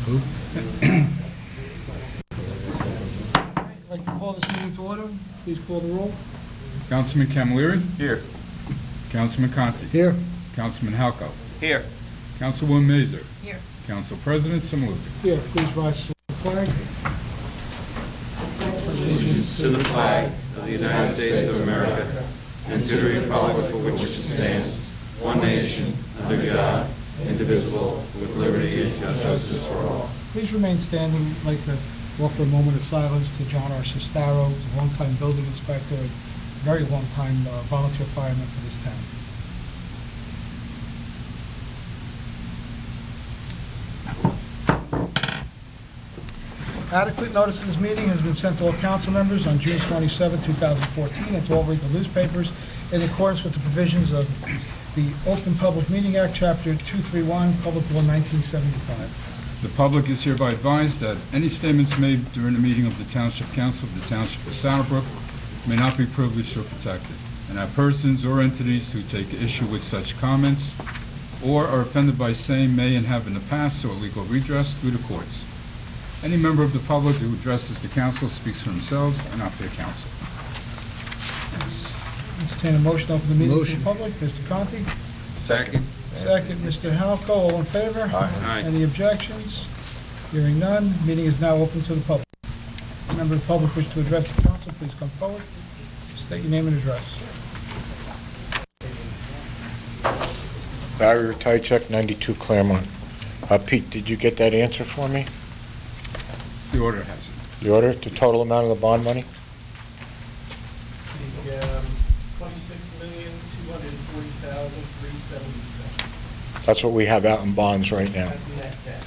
I'd like to call this meeting to order. Please call the roll. Councilman Camilleri? Here. Councilman Conti? Here. Councilman Halco? Here. Councilwoman Mazer? Here. Council President Samaluka? Here, please rise to the flag. Allegiance to the flag of the United States of America and to the republic for which it stands, one nation, under God, indivisible, with liberty and justice for all. Please remain standing. I'd like to offer a moment of silence to John R. Sestaro, who's a longtime building inspector, and very long-time volunteer fireman for this town. Adequate notice of this meeting has been sent to all council members on June 27, 2014, and to all legal newspapers in accordance with the provisions of the Open Public Meeting Act, Chapter 231, Public Law 1975. The public is hereby advised that any statements made during the meeting of the Township Council of the Township of Brook may not be privileged or protected, and that persons or entities who take issue with such comments or are offended by same may and have in the past sought legal redress through the courts. Any member of the public who addresses the council speaks for themselves and not for the council. Entertain a motion to open the meeting to the public. Mr. Conti? Second. Second, Mr. Halco. All in favor? Aye. Any objections? Hearing none, meeting is now open to the public. If a member of the public wish to address the council, please come forward. State your name and address. Barry Tychek, 92 Claremont. Pete, did you get that answer for me? The order has it. The order, the total amount of the bond money? The $26,240,377. That's what we have out in bonds right now. That's the net cash.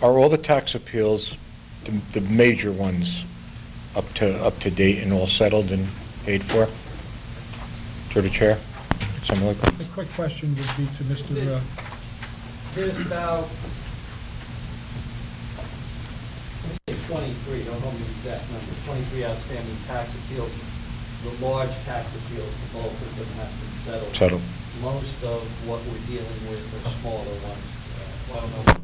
Are all the tax appeals, the major ones, up to date and all settled and paid for? Through the chair? Something like that? The quick question would be to Mr. There's about 23, don't hold me to the exact number, 23 outstanding tax appeals. The large tax appeals, the bulk of them have been settled. Settled. Most of what we're dealing with are smaller ones. And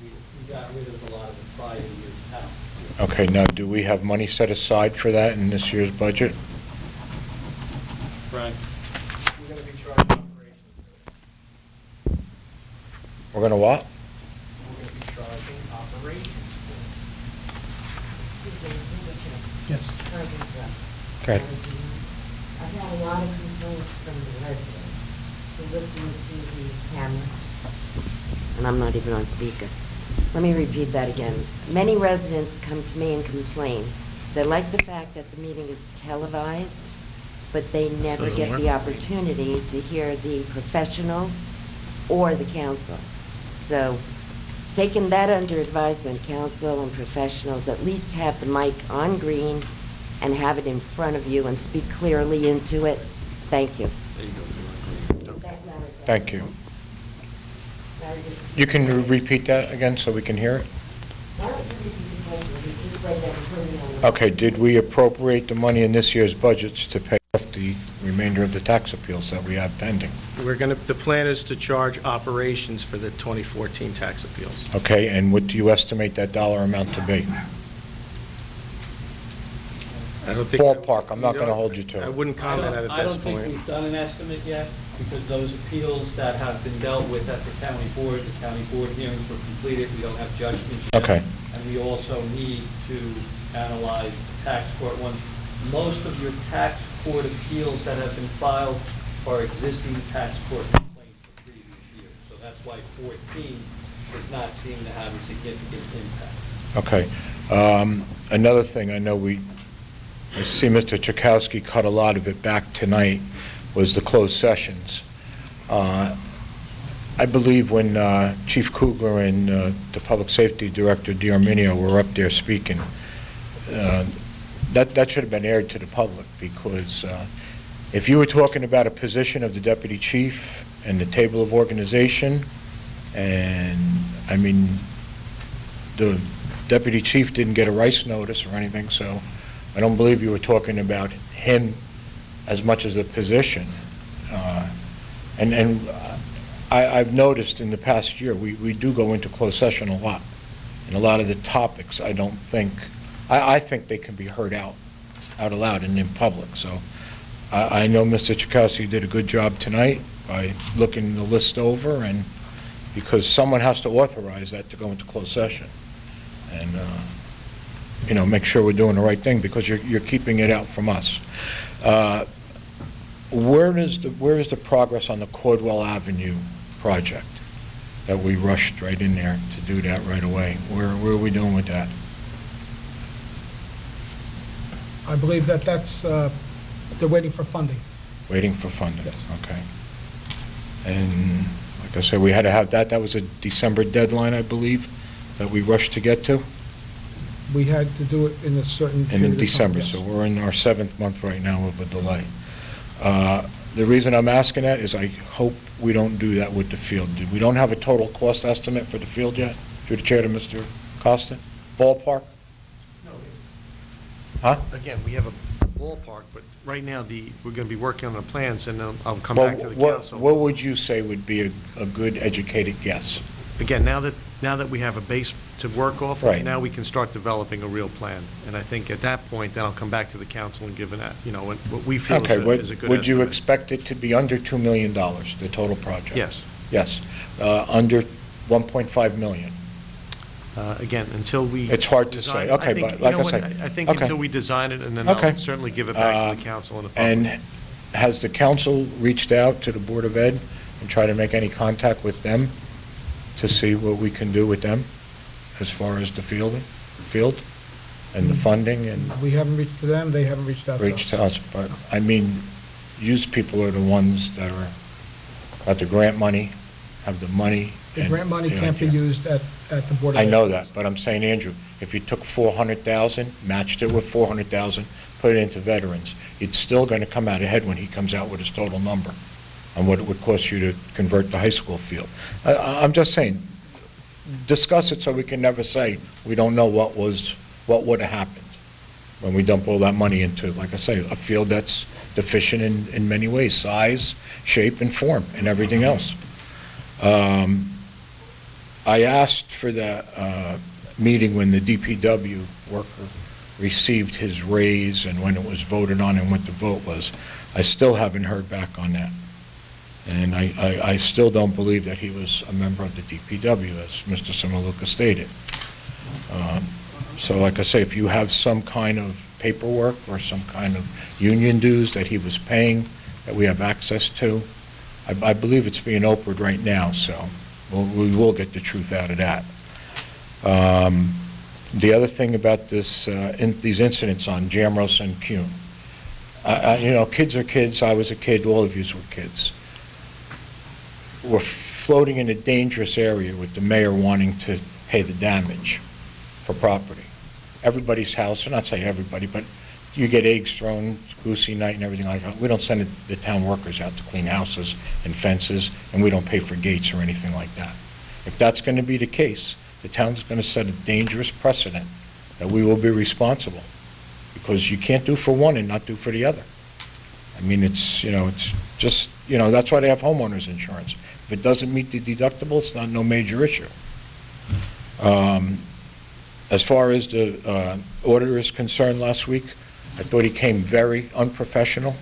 we got rid of a lot of the prior year's tax appeals. Okay, now, do we have money set aside for that in this year's budget? Frank? We're going to be charging operations. We're going to what? We're going to be charging operations. Excuse me, Yes. sorry to interrupt. Okay. I've had a lot of complaints from the residents who listen to the camera, and I'm not even on speaker. Let me repeat that again. Many residents come to me and complain. They like the fact that the meeting is televised, but they never get the opportunity to hear the professionals or the council. So, taking that under advisement, council and professionals at least have the mic on green and have it in front of you and speak clearly into it. Thank you. Thank you. You can repeat that again so we can hear it? Okay, did we appropriate the money in this year's budgets to pay off the remainder of the tax appeals that we have pending? The plan is to charge operations for the 2014 tax appeals. Okay, and what do you estimate that dollar amount to be? I don't think Ballpark, I'm not going to hold you to I it. wouldn't comment at I this don't think point. we've done an estimate yet, because those appeals that have been dealt with at the county board hearings were completed, we don't have judgments yet. Okay. And we also need to analyze the tax court ones. Most of your tax court appeals that have been filed are existing tax court complaints for previous years. So that's why 14 does not seem to have a significant impact. Okay. Another thing, I know I see Mr. Chakowski cut a lot of it back tonight, was the closed sessions. I believe when Chief Kugler and the Public Safety Director, D'Arminio, were up there speaking, that should have been aired to the public, because if you were talking about a position of the Deputy Chief and the table of organization, and, I mean, the Deputy Chief didn't get a rice notice or anything, so I don't believe you were talking about him as much as the position. And I've noticed in the past year, we do go into closed session a lot. And a lot of the topics, I think they can be heard out aloud and in public. So I know Mr. Chakowski did a good job tonight by looking the list over, and because someone has to authorize that to go into closed session. And, make sure we're doing the right thing, because you're keeping it out from us. Where is the progress on the Cordwell Avenue project that we rushed right in there to do that right away? Where are we doing with that? I believe that's, they're waiting for funding. Waiting for funding? Yes. Okay. And like I said, we had to have that. That was a December deadline, I believe, that we rushed to get to. We had to do it in a certain period And in of time, December, yes. so we're in our 7th month right now of a delay. The reason I'm asking that is I hope we don't do that with the field. We don't have a total cost estimate for the field yet? Through the chair to Mr. Costa? Ballpark? No. Huh? Again, we have a ballpark, but right now, we're going to be working on the plans, and I'll come Well, back to the council. what would you say would be a good educated guess? Again, now that we have a base to work off Right. of, now we can start developing a real plan. And I think at that point, then I'll come back to the council and give what we feel Okay, is a good would you estimate. expect it to be under $2 million, the total project? Yes. Yes. Under 1.5 million? Again, until we... It's hard to design- say. Okay, I think, but like I say- I think okay. until we design it, and then Okay. I'll certainly give it back to the council and the public. And has the council reached out to the Board of Ed and tried to make any contact with them to see what we can do with them as far as the field and the funding and We haven't reached to them, they haven't reached out to us. reached to us? But, I mean, used people are the ones that are, got the grant money, have the money. The and grant money the can't be idea. used at the Board of I Ed. know that, but I'm saying, Andrew, if you took 400,000, matched it with 400,000, put it into veterans, it's still going to come out ahead when he comes out with his total number on what it would cost you to convert the high school field. I'm just saying, discuss it so we can never say we don't know what would have happened when we dump all that money into, like I say, a field that's deficient in many ways, size, shape, and form, and everything else. I asked for that meeting when the DPW worker received his raise and when it was voted on and what the vote was. I still haven't heard back on that. And I still don't believe that he was a member of the DPW, as Mr. Samaluka stated. So like I say, if you have some kind of paperwork or some kind of union dues that he was paying that we have access to, I believe it's being opened right now, so we will get the truth out of that. The other thing about these incidents on Jamros and Kuhn, kids are kids. I was a kid. All of you were kids. We're floating in a dangerous area with the mayor wanting to pay the damage for property. Everybody's house, I'm not saying everybody, but you get eggs thrown, goosey night and everything like that. We don't send the town workers out to clean houses and fences, and we don't pay for gates or anything like that. If that's going to be the case, the town's going to set a dangerous precedent that we will be responsible, because you can't do for one and not do for the other. I mean, it's just, that's why they have homeowners insurance. If it doesn't meet the deductible, it's not no major issue. As far as the auditor is concerned last week, I thought he came very unprofessional,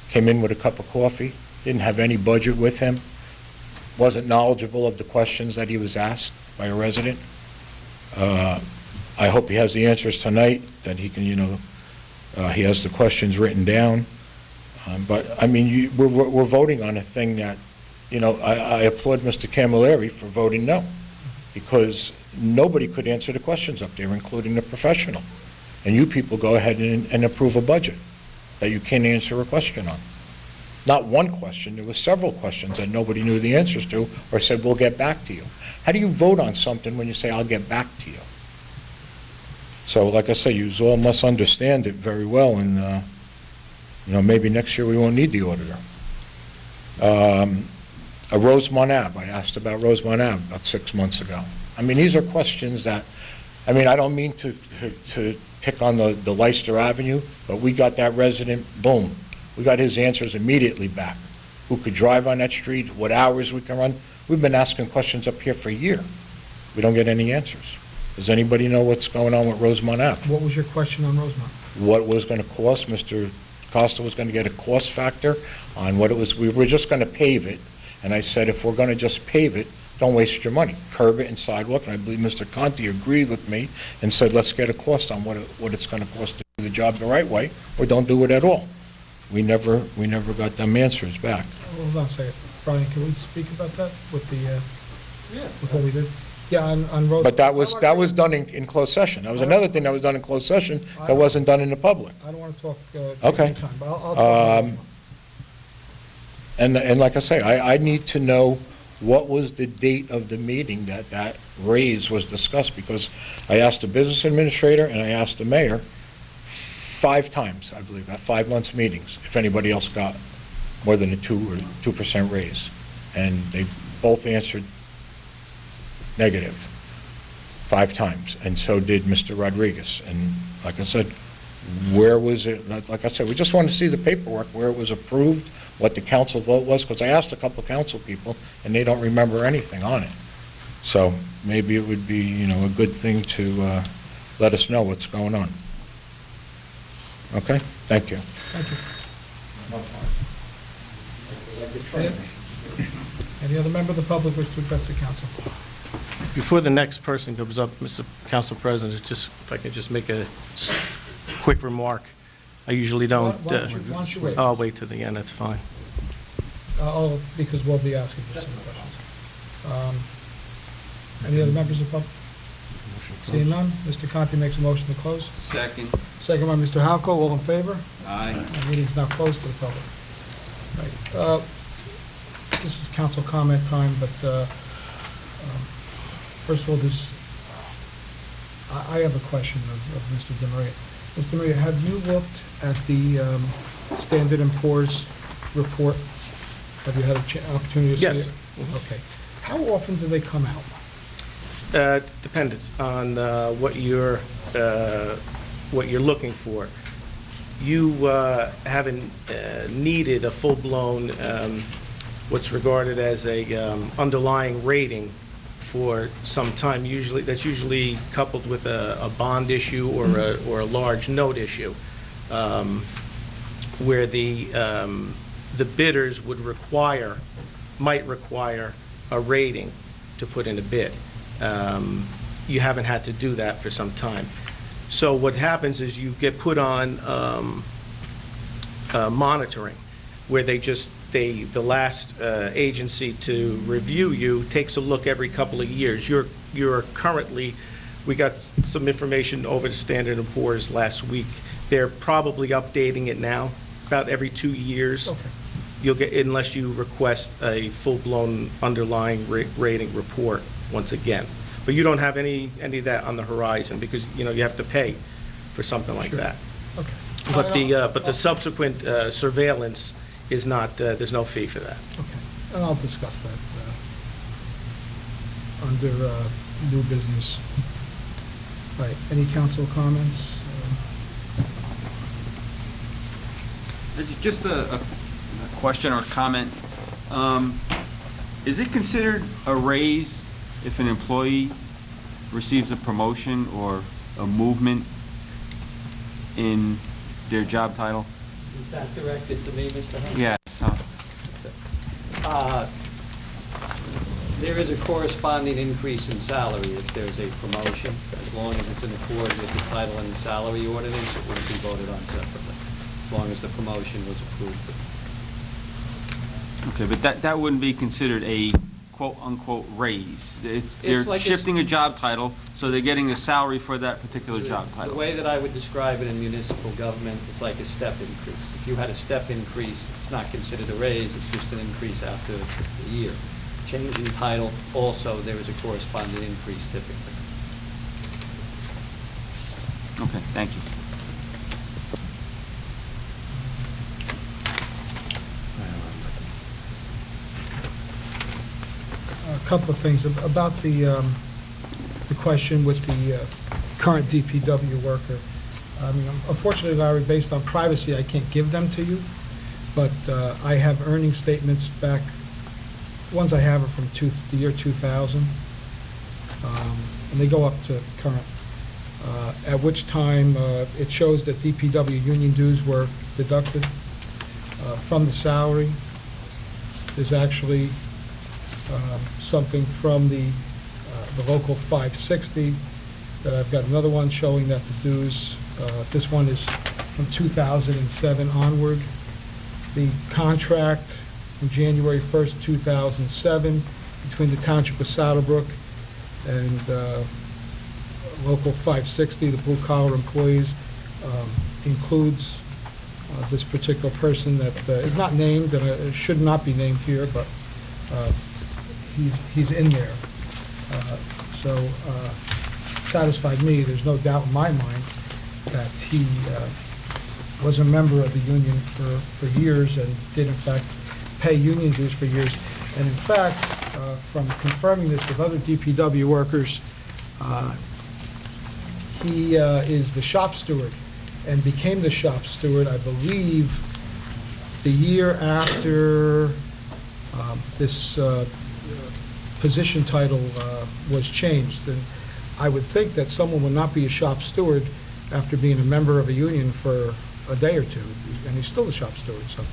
came in with a cup of coffee, didn't have any budget with him, wasn't knowledgeable of the questions that he was asked by a resident. I hope he has the answers tonight, that he can, he has the questions written down. But, I mean, we're voting on a thing that, I applaud Mr. Camilleri for voting no, because nobody could answer the questions up there, including the professional. And you people go ahead and approve a budget that you can't answer a question on. Not one question, there were several questions that nobody knew the answers to, or said, we'll get back to you. How do you vote on something when you say, I'll get back to you? So, like I say, you all must understand it very well, and, maybe next year we won't need the auditor. Rosemont Ave, I asked about Rosemont Ave about 6 months ago. I mean, these are questions that, I don't mean to pick on the Leicester Avenue, but we got that resident, boom, we got his answers immediately back who could drive on that street, what hours we can run. We've been asking questions up here for a year. We don't get any answers. Does anybody know what's going on with Rosemont Ave? What was your question on Rosemont? What was going to cost? Mr. Costa was going to get a cost factor on what it was. We were just going to pave it, and I said, if we're going to just pave it, don't waste your money. Curb it and sidewalk, and I believe Mr. Conti agreed with me and said, let's get a cost on what it's going to cost to do the job the right way, or don't do it at all. We never got them answers back. Hold on a second. Brian, can we speak about that with the, Yeah. with what we did? Yeah, on Rosemont. But that was done in closed session. That was another thing that was done in closed session that wasn't done in the public. I don't want to talk, Okay. any time, but I'll talk about Rosemont. And like I say, I need to know what was the date of the meeting that raise was discussed, because I asked the business administrator and I asked the mayor 5 times, I believe, at 5 months meetings, if anybody else got more than a 2% raise. And they both answered negative 5 times, and so did Mr. Rodriguez. And like I said, where was it? Like I said, we just want to see the paperwork, where it was approved, what the council vote was, because I asked a couple of council people, and they don't remember anything on it. So maybe it would be, a good thing to let us know what's going on. Okay? Thank you. Thank you. Any other member of the public wish to address the council? Before the next person comes up, Mr. Council President, if I could just make a quick remark. I usually don't. Why don't you wait? I'll wait till the end, that's fine. Because we'll be asking you some questions. Any other members of the public? Seeing none, Mr. Conti makes a motion to close. Second. Second by Mr. Halco, all in favor? Aye. The meeting's now closed to the public. Right. This is council comment time, but first of all, I have a question of Mr. DeMaria. Mr. DeMaria, have you looked at the Standard & Poor's report? Have you had an opportunity to see it? Yes. Okay. How often do they come out? Depends on what you're looking for. You haven't needed a full-blown, what's regarded as a underlying rating for some time. That's usually coupled with a bond issue or a large note issue, where the bidders might require a rating to put in a bid. You haven't had to do that for some time. So what happens is you get put on monitoring, where the last agency to review you takes a look every couple of years. You're currently, we got some information over to Standard & Poor's last week. They're probably updating it now, about every 2 years. Okay. You'll get, unless you request a full-blown underlying rating report once again. But you don't have any of that on the horizon, because, you have to pay for something like Sure. that. Okay. But the subsequent surveillance is not, there's no fee for that. Okay, and I'll discuss that under new business. Right, any council comments? Just a question or comment. Is it considered a raise if an employee receives a promotion or a movement in their job title? Is that directed to me, Mr. Hunt? Yes. There is a corresponding increase in salary if there's a promotion, as long as it's in accord with the title and the salary ordinance, it wouldn't be voted on separately, as long as the promotion was approved. Okay, but that wouldn't be considered a quote-unquote raise. They're like shifting a job title, so they're getting a salary for that particular job title. The way that I would describe it in municipal government, it's like a step increase. If you had a step increase, it's not considered a raise, it's just an increase after a year. Change in title, also, there is a corresponding increase typically. Okay, thank you. A couple of things about the question with the current DPW worker. I mean, unfortunately, Larry, based on privacy, I can't give them to you. But I have earning statements back, ones I have are from the year 2000, and they go up to current, at which time it shows that DPW union dues were deducted from the salary. There's actually something from the local 560, that I've got another one showing that the dues, this one is from 2007 onward. The contract from January 1st, 2007, between the Township of Saddlebrook and local 560, the blue-collar employees, includes this particular person that is not named, and should not be named here, but he's in there. So satisfied me, there's no doubt in my mind that he was a member of the union for years and did in fact pay union dues for years. And in fact, from confirming this with other DPW workers, he is the shop steward and became the shop steward, I believe, the year after this position title was changed. And I would think that someone would not be a shop steward after being a member of a union for a day or two, and he's still the shop steward. So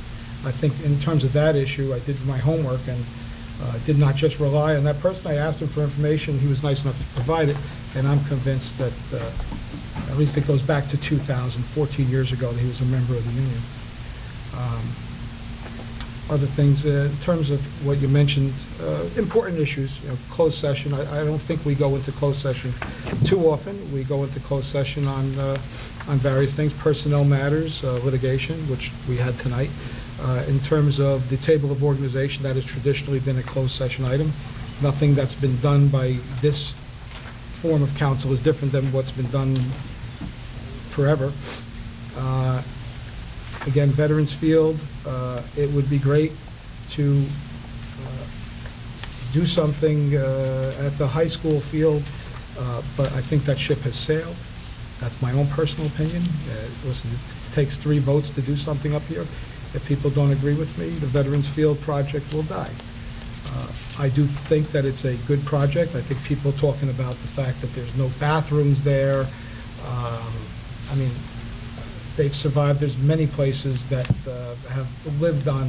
I think in terms of that issue, I did my homework and did not just rely on that person. I asked him for information. He was nice enough to provide it, and I'm convinced that at least it goes back to 2000, 14 years ago, that he was a member of the union. Other things, in terms of what you mentioned, important issues, closed session. I don't think we go into closed session too often. We go into closed session on various things, personnel matters, litigation, which we had tonight. In terms of the table of organization, that has traditionally been a closed session item. Nothing that's been done by this form of council is different than what's been done forever. Again, Veterans Field, it would be great to do something at the high school field, but I think that ship has sailed. That's my own personal opinion. Listen, it takes 3 votes to do something up here. If people don't agree with me, the Veterans Field project will die. I do think that it's a good project. I think people talking about the fact that there's no bathrooms there. I mean, they've survived. There's many places that have lived on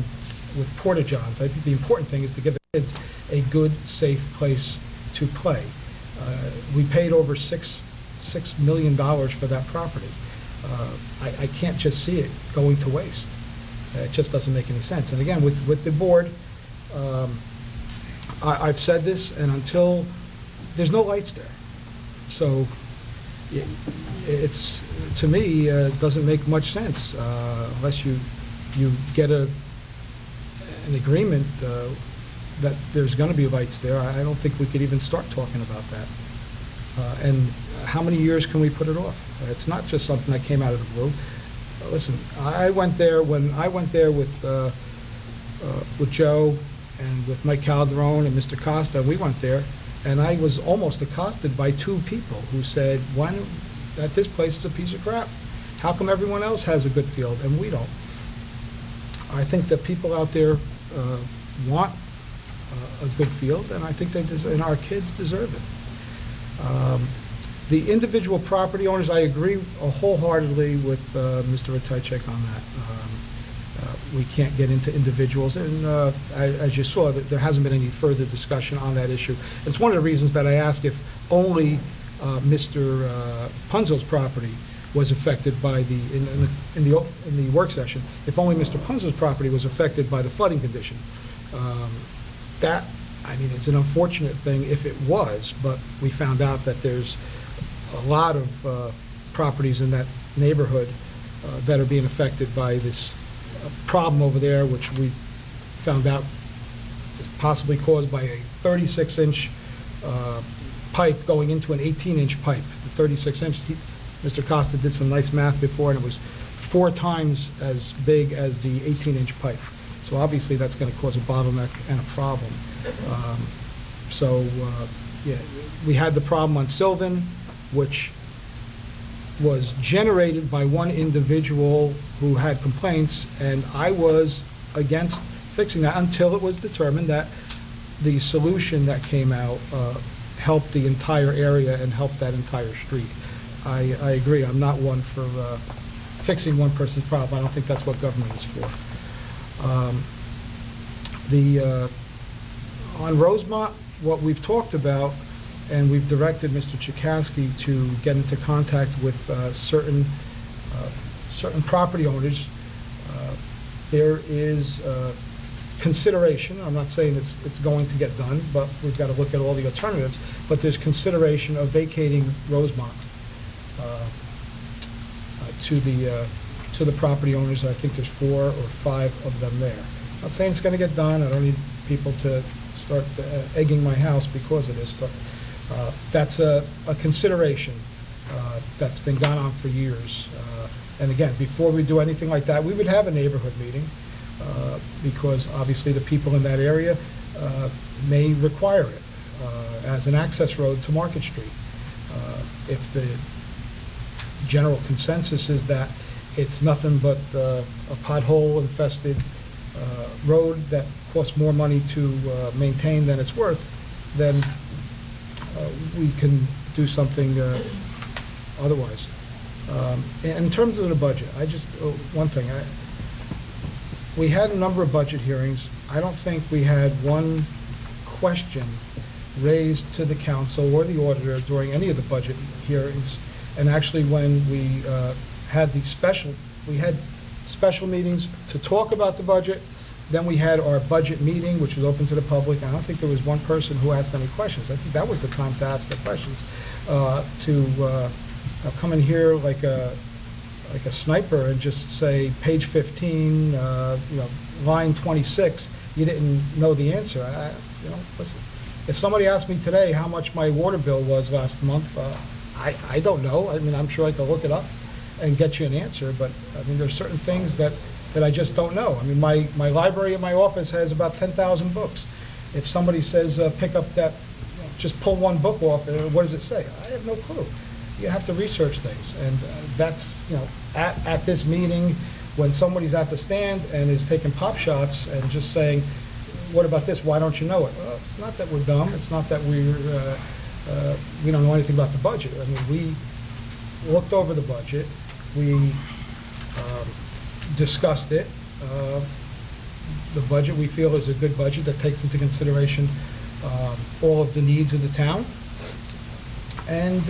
with porta-johns. I think the important thing is to give the kids a good, safe place to play. We paid over $6 million for that property. I can't just see it going to waste. It just doesn't make any sense. And again, with the board, I've said this, and until there's no lights there, so it's, to me, doesn't make much sense unless you get an agreement that there's going to be lights there. I don't think we could even start talking about that. And how many years can we put it off? It's not just something that came out of the blue. Listen, I went there when I went there with Joe and with Mike Calderon and Mr. Costa. We went there, and I was almost accosted by 2 people who said, "Why don't, that this place is a piece of crap. How come everyone else has a good field and we don't?" I think that people out there want a good field, and I think and our kids deserve it. The individual property owners, I agree wholeheartedly with Mr. Ratajczyk on that. We can't get into individuals, and as you saw, there hasn't been any further discussion on that issue. It's one of the reasons that I asked if only Mr. Punzo's property was affected by in the work session, if only Mr. Punzo's property was affected by the flooding condition. That, I mean, it's an unfortunate thing if it was, but we found out that there's a lot of properties in that neighborhood that are being affected by this problem over there, which we found out is possibly caused by a 36-inch pipe going into an 18-inch pipe. The 36-inch, Mr. Costa did some nice math before, and it was 4 times as big as the 18-inch pipe. So obviously that's going to cause a bottleneck and a problem. Yeah, we had the problem on Sylvan, which was generated by one individual who had complaints, and I was against fixing that until it was determined that the solution that came out helped the entire area and helped that entire street. I agree, I'm not one for fixing one person's problem. I don't think that's what government is for. On Rosemont, what we've talked about, and we've directed Mr. Chakowski to get into contact with certain property owners. There is consideration, I'm not saying it's going to get done, but we've got to look at all the alternatives, but there's consideration of vacating Rosemont to the property owners. I think there's 4 or 5 of them there. Not saying it's going to get done, I don't need people to start egging my house because of this, but that's a consideration that's been gone on for years. And again, before we do anything like that, we would have a neighborhood meeting, because obviously the people in that area may require it as an access road to Market Street. If the general consensus is that it's nothing but a pothole-infested road that costs more money to maintain than it's worth, then we can do something otherwise. In terms of the budget, one thing, we had a number of budget hearings. I don't think we had one question raised to the council or the auditor during any of the budget hearings. And actually, when we had special meetings to talk about the budget. Then we had our budget meeting, which was open to the public. I don't think there was one person who asked any questions. I think that was the time to ask the questions. Come in here like a sniper and just say, page 15, line 26, you didn't know the answer. Listen, if somebody asked me today how much my water bill was last month, I don't know. I mean, I'm sure I could look it up and get you an answer, but I mean, there's certain things that I just don't know. I mean, my library at my office has about 10,000 books. If somebody says, pick up that, just pull one book off, what does it say? I have no clue. You have to research things, and that's, at this meeting, when somebody's at the stand and is taking pop shots and just saying, what about this, why don't you know it? Well, it's not that we're dumb, it's not that we don't know anything about the budget. I mean, we looked over the budget, we discussed it. The budget, we feel, is a good budget that takes into consideration all of the needs of the town. And,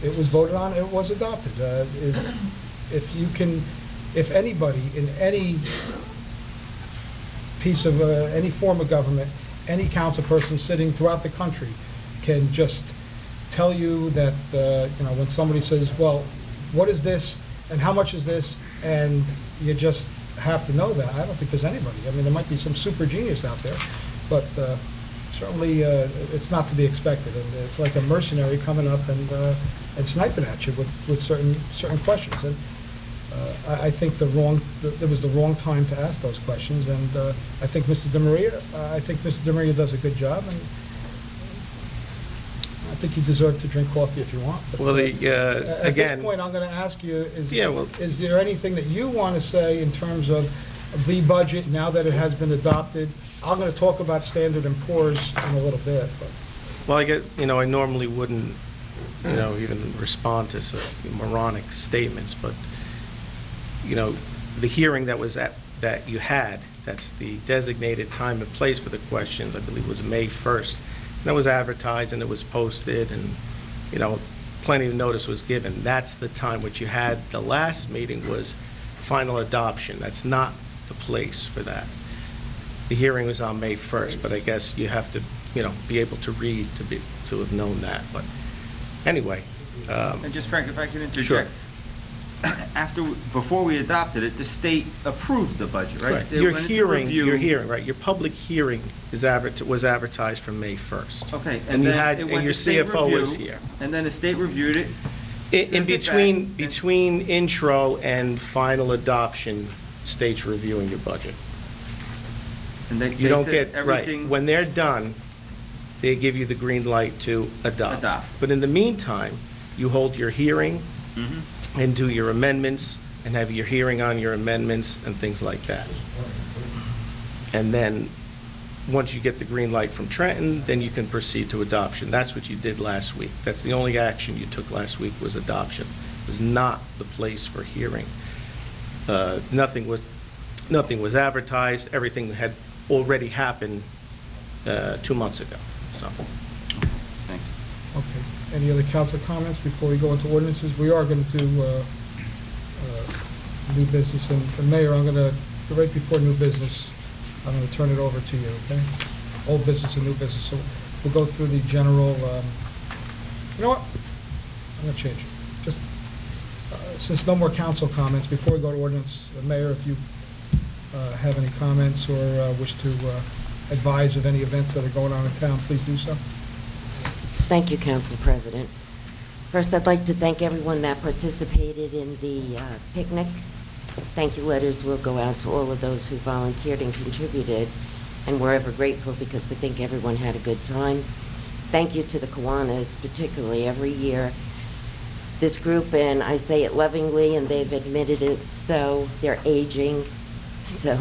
it was voted on, it was adopted. If anybody in any piece of, any form of government, any council person sitting throughout the country can just tell you that, when somebody says, well, what is this and how much is this, and you just have to know that. I don't think there's anybody. I mean, there might be some super genius out there, but certainly it's not to be expected. And it's like a mercenary coming up and sniping at you with certain questions. And I think there was the wrong time to ask those questions. And I think Mr. DeMaria does a good job. And I think you deserve to drink coffee if you want. But Well, at again, this point, I'm going to ask you, is Yeah, there anything that you want to say in terms of the budget now that it has been adopted? I'm going to talk about Standard & Poor's in a little bit. But. well, I guess, I normally wouldn't, even respond to such moronic statements, but, the hearing that you had, that's the designated time and place for the questions, I believe was May 1st. And that was advertised and it was posted and, plenty of notice was given. That's the time which you had. The last meeting was final adoption. That's not the place for that. The hearing was on May 1st, but I guess you have to, be able to read to have known that. But anyway. And just, Frank, if I could interject. Sure. Before we adopted it, the state approved the budget, right? Correct. They Your went into hearing, review. right, your public hearing was advertised for May 1st. Okay, And you then had, it and went your to state CFO was review, here. And then the state reviewed it. In sent it back, between intro and final adoption, states reviewing your budget. And they You don't said get, right, everything. when they're done, they give you the green light to adopt. But in the meantime, you hold your hearing and do your amendments and have your hearing on your amendments and things like that. And then, once you get the green light from Trenton, then you can proceed to adoption. That's what you did last week. That's the only action you took last week, was adoption. It was not the place for hearing. Nothing was advertised. Everything had already happened 2 months ago, so. Thank you. Okay. Any other council comments before we go into ordinances? We are going to do new business, and Mayor, I'm going to, right before new business, I'm going to turn it over to you, okay? Old business and new business. So we'll go through the general, you know what? I'm going to change it. Just, since no more council comments, before we go to ordinance, Mayor, if you have any comments or wish to advise of any events that are going on in town, please do so. Thank you, Council President. First, I'd like to thank everyone that participated in the picnic. Thank you letters will go out to all of those who volunteered and contributed, and we're ever grateful because I think everyone had a good time. Thank you to the Kiwanis, particularly every year. This group, and I say it lovingly, and they've admitted it, so they're aging. So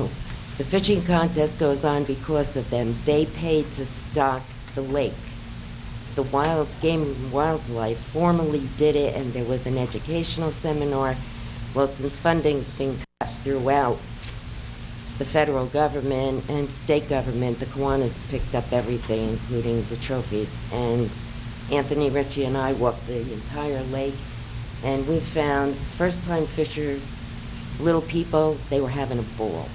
the fishing contest goes on because of them. They paid to stock the lake. The Wild Game and Wildlife formally did it, and there was an educational seminar. Well, since funding's been cut throughout the federal government and state government, the Kiwanis picked up everything, including the trophies. And Anthony, Richie, and I walked the entire lake, and we found first-time fisher, little people, they were having a ball.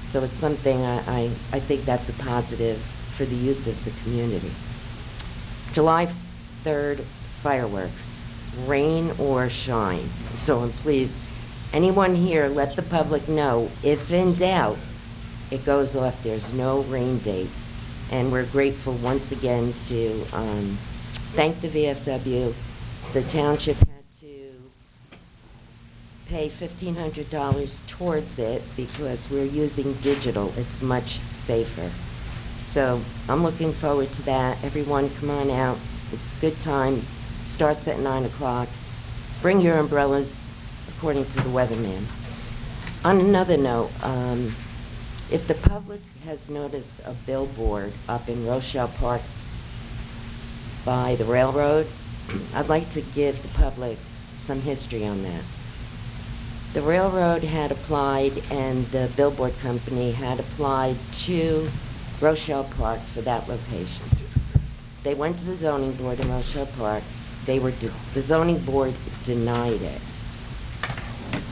So it's something I think that's a positive for the youth of the community. July 3rd, fireworks, rain or shine. So please, anyone here, let the public know, if in doubt, it goes off. There's no rain date. And we're grateful once again to thank the VFW. The township had to pay $1,500 towards it because we're using digital. It's much safer. So I'm looking forward to that. Everyone come on out. It's a good time. Starts at 9 o'clock. Bring your umbrellas according to the weatherman. On another note, if the public has noticed a billboard up in Rochelle Park by the railroad, I'd like to give the public some history on that. The railroad had applied, and the billboard company had applied to Rochelle Park for that location. They went to the zoning board in Rochelle Park. The zoning board denied it.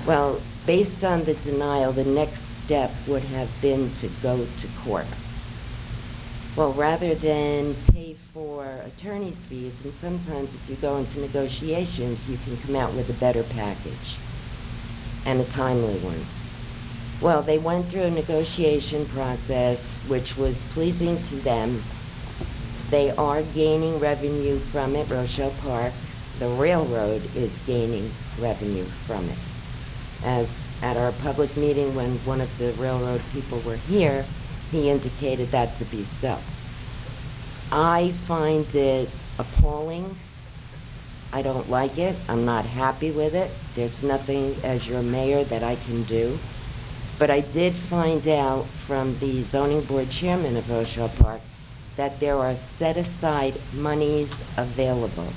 Well, based on the denial, the next step would have been to go to court. Well, rather than pay for attorney's fees, and sometimes if you go into negotiations, you can come out with a better package and a timely one. Well, they went through a negotiation process which was pleasing to them. They are gaining revenue from it, Rochelle Park. The railroad is gaining revenue from it. As at our public meeting when one of the railroad people were here, he indicated that to be so. I find it appalling. I don't like it. I'm not happy with it. There's nothing as your mayor that I can do. But I did find out from the zoning board chairman of Rochelle Park that there are set-aside monies available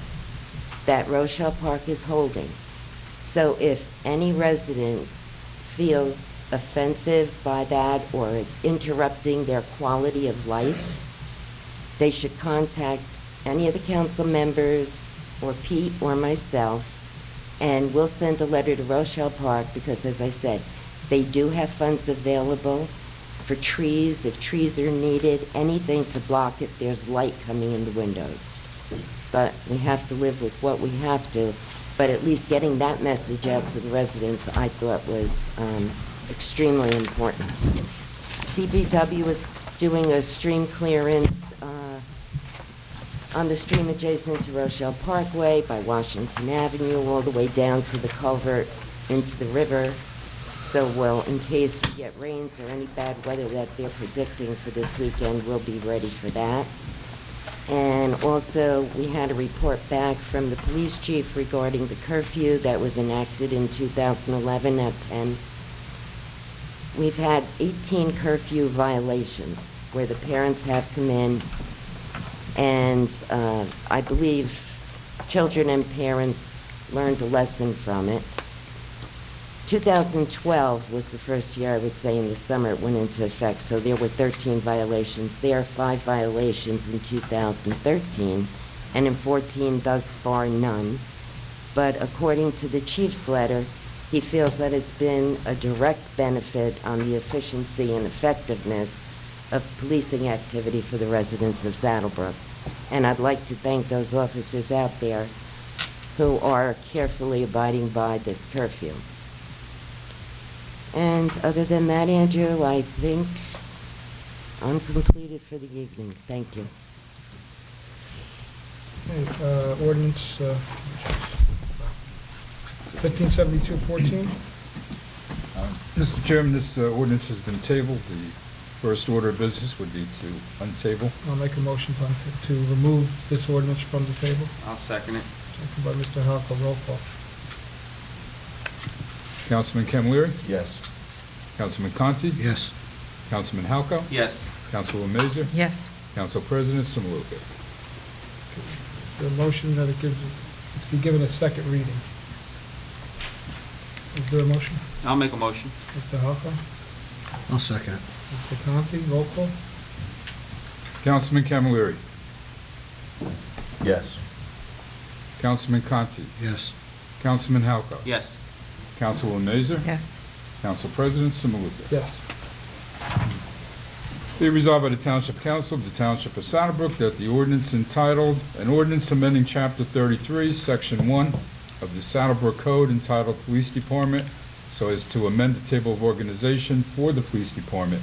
that Rochelle Park is holding. So if any resident feels offensive by that or it's interrupting their quality of life, they should contact any of the council members or Pete or myself, and we'll send a letter to Rochelle Park because, as I said, they do have funds available for trees, if trees are needed, anything to block if there's light coming in the windows. But we have to live with what we have to. But at least getting that message out to the residents, I thought was extremely important. DPW is doing a stream clearance on the stream adjacent to Rochelle Parkway by Washington Avenue all the way down to the culvert into the river. So, well, in case we get rains or any bad weather that they're predicting for this weekend, we'll be ready for that. And also, we had a report back from the police chief regarding the curfew that was enacted in 2011 at 10. We've had 18 curfew violations where the parents have come in, and I believe children and parents learned a lesson from it. 2012 was the first year, I would say, in the summer it went into effect, so there were 13 violations. There are 5 violations in 2013, and in 14 thus far, none. But according to the chief's letter, he feels that it's been a direct benefit on the efficiency and effectiveness of policing activity for the residents of Saddlebrook. And I'd like to thank those officers out there who are carefully abiding by this curfew. And other than that, Andrew, I think I'm completed for the evening. Thank you. Okay, ordinance, 1572-14. Mr. Chairman, this ordinance has been tabled. The first order of business would be to untable. I'll make a motion to remove this ordinance from the table. I'll second it. Second by Mr. Halka. Roll call. Councilman Camilleri? Yes. Councilman Conti? Yes. Councilman Halka? Yes. Councilwoman Mazer? Yes. Council President Simulka? Is there a motion that it be given a second reading? Is there a motion? I'll make a motion. Mr. Halka? I'll second it. Mr. Conti, roll call. Councilman Camilleri? Yes. Councilman Conti? Yes. Councilman Halka? Yes. Councilwoman Mazer? Yes. Council President Simulka? Yes. Be resolved by the Township Council of the Township of Saddlebrook that the ordinance entitled, an ordinance amending Chapter 33, Section 1 of the Saddlebrook Code entitled Police Department, so as to amend the table of organization for the police department,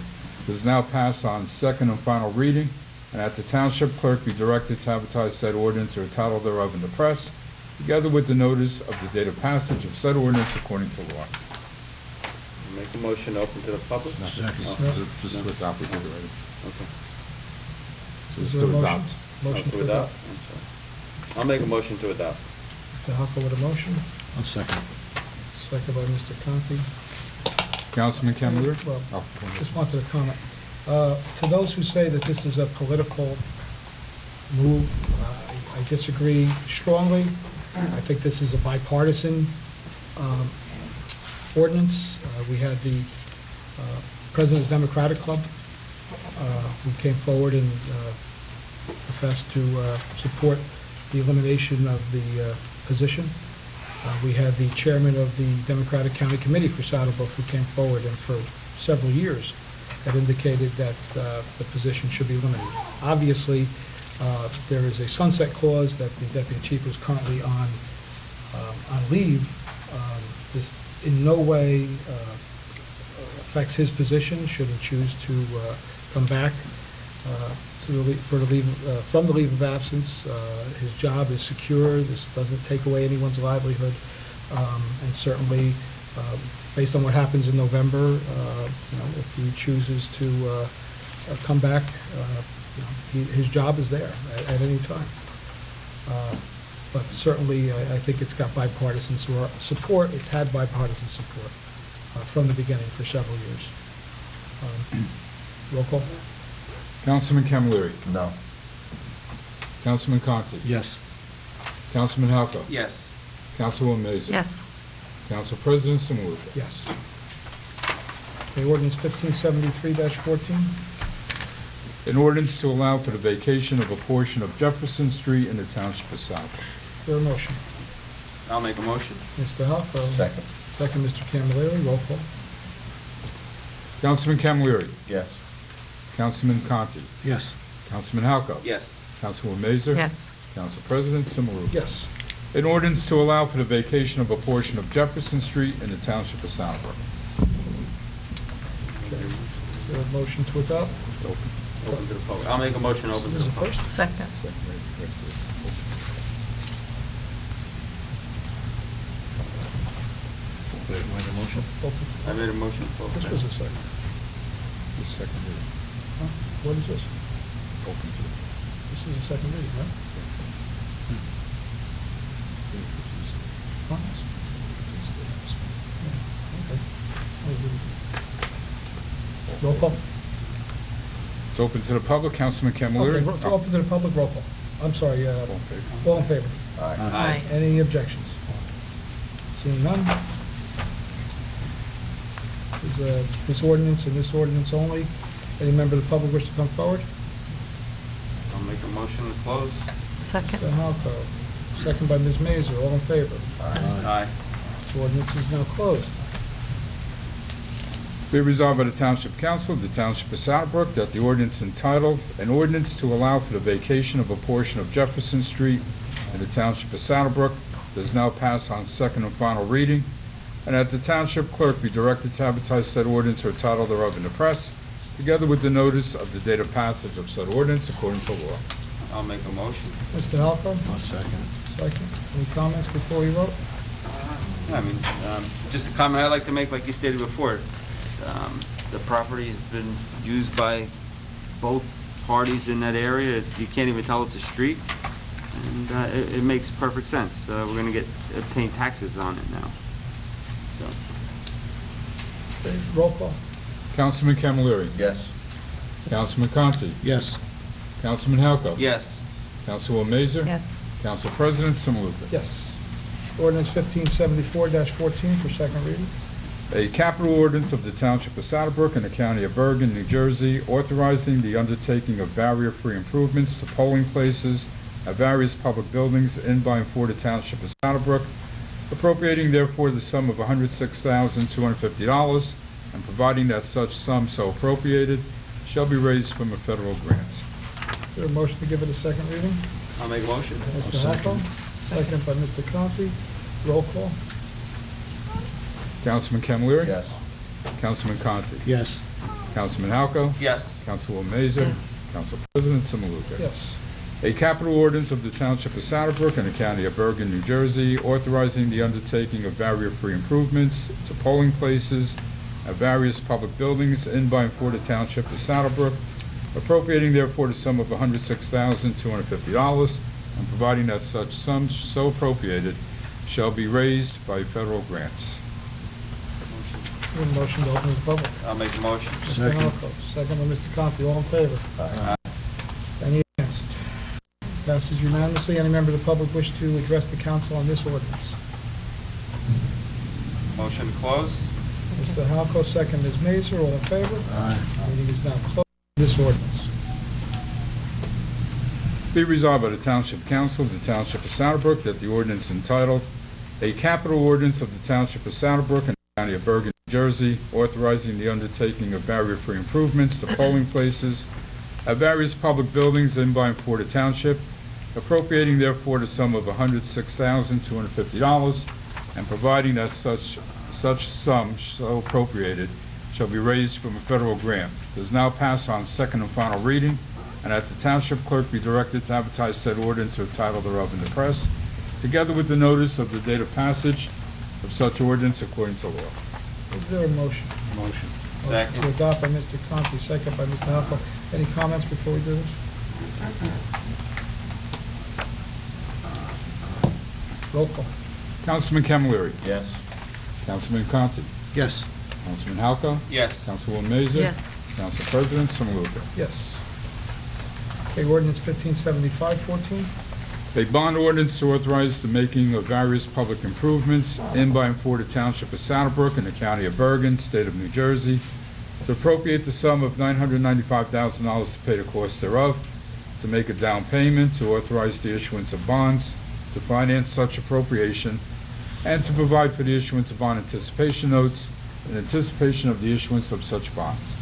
is now passed on second and final reading, and that the Township Clerk be directed to advertise said ordinance or title thereof in the press, together with the notice of the date of passage of said ordinance according to law. Make a motion open to the public? Just to adopt, we did it already. Okay. Is Just there a to motion? adopt. Motion To adopt? I'm sorry. I'll make a motion to adopt. Mr. Halka with a motion, I'll second. second by Mr. Conti. Councilman Camilleri? Well, Oh, go ahead. just wanted to comment. To those who say that this is a political move, I disagree strongly. I think this is a bipartisan ordinance. We had the President of the Democratic Club who came forward and professed to support the elimination of the position. We had the chairman of the Democratic County Committee for Saddlebrook who came forward and for several years had indicated that the position should be eliminated. Obviously, there is a sunset clause that the deputy chief is currently on leave. This in no way affects his position should he choose to come back from the leave of absence. His job is secure. This doesn't take away anyone's livelihood, and certainly, based on what happens in November, if he chooses to come back, his job is there at any time. But certainly, I think it's got bipartisan support. It's had bipartisan support from the beginning for several years. Roll call. Councilman Camilleri? No. Councilman Conti? Yes. Councilman Halka? Yes. Councilwoman Mazer? Yes. Council President Simulka? Yes. Okay, ordinance 1573-14. An ordinance to allow for the vacation of a portion of Jefferson Street in the Township of Southwick. Is there a motion? I'll make a motion. Mr. Halka. Second. Second, Mr. Camilleri. Roll call. Councilman Camilleri? Yes. Councilman Conti? Yes. Councilman Halka? Yes. Councilwoman Mazer? Yes. Council President Simulka? Yes. An ordinance to allow for the vacation of a portion of Jefferson Street in the Township of Southwick. Okay. Is there a motion to adopt? Open to the public. I'll make a motion open to This the is the public. first? Second. Open. I made a motion to close. This was a second. The second reading. Huh? What is this? Open to the This is the second reading, right? Okay. Roll call. It's open to the public. Councilman Camilleri? Okay, it's open to the public, roll call. I'm sorry, All in favor? all in favor? Aye. Any objections? Seeing none? Is this ordinance and this ordinance only? Any member of the public wish to come forward? I'll make a motion to close. Mr. Halco, second by Ms. Mazer, all in favor? Aye. This ordinance is now closed. Be resolved by the Township Council of the Township of Southbrook that the ordinance entitled, "An Ordinance to Allow for the Vacation of a Portion of Jefferson Street in the Township of Southbrook," does now pass on second and final reading, and that the Township Clerk be directed to advertise said ordinance or title thereof in the press, together with the notice of the date of passage of said ordinance according to law. I'll make a motion. Mr. Halco? I'll second. Second. Any comments before we vote? Yeah, I mean, just a comment I'd like to make, like you stated before. The property has been used by both parties in that area. You can't even tell it's a street, and it makes perfect sense. We're going to obtain taxes on it now. So, Okay, roll call. Councilman Camilleri? Yes. Councilman Conti? Yes. Councilman Halco? yes. Councilwoman Mazer? Yes. Council President Simuluka? Yes. Ordinance 1574-14 for second reading. A capital ordinance of the Township of Southbrook and the County of Bergen, New Jersey, authorizing the undertaking of barrier-free improvements to polling places at various public buildings in, by, and for the Township of Southbrook, appropriating therefore the sum of $106,250, and providing that such sum so appropriated shall be raised from a federal grant. Is there a motion to give it a second reading? I'll make a motion. Mr. Halco? Second by Mr. Conti. Roll call. Councilman Camilleri? Yes. Councilman Conti? Yes. Councilman Halco? Yes. Councilwoman Mazer? Yes. Council President Simuluka? Yes. A capital ordinance of the Township of Southbrook and the County of Bergen, New Jersey, authorizing the undertaking of barrier-free improvements to polling places at various public buildings in, by, and for the Township of Southbrook, appropriating therefore the sum of $106,250, and providing that such sum so appropriated shall be raised by federal grants. We have a motion to open to the public. I'll make a motion. Mr. Halco, second by Mr. Conti. All in favor? Any against? Passes unanimously. Any member of the public wish to address the council on this ordinance? Motion to close. Mr. Halco, second Ms. Mazer. All in favor? Aye. Meeting is now closed. This ordinance. Be resolved by the Township Council of the Township of Southbrook that the ordinance entitled, "A Capital Ordinance of the Township of Southbrook and the County of Bergen, New Jersey, authorizing the undertaking of barrier-free improvements to polling places at various public buildings in, by, and for the Township, appropriating therefore the sum of $106,250, and providing that such sum so appropriated shall be raised from a federal grant, does now pass on second and final reading, and that the Township Clerk be directed to advertise said ordinance or title thereof in the press, together with the notice of the date of passage of such ordinance according to law. Is there a motion? Motion. Second. To adopt by Mr. Conti, second by Mr. Halco. Any comments before we do this? Roll call. Councilman Camilleri? Yes. Councilman Conti? Yes. Councilman Halco? Yes. Councilwoman Mazer? Yes. Council President Simuluka? Yes. Okay, ordinance 1575-14. A bond ordinance to authorize the making of various public improvements in, by, and for the Township of Southbrook and the County of Bergen, State of New Jersey, to appropriate the sum of $995,000 to pay the cost thereof, to make a down payment, to authorize the issuance of bonds, to finance such appropriation, and to provide for the issuance of bond anticipation notes in anticipation of the issuance of such bonds.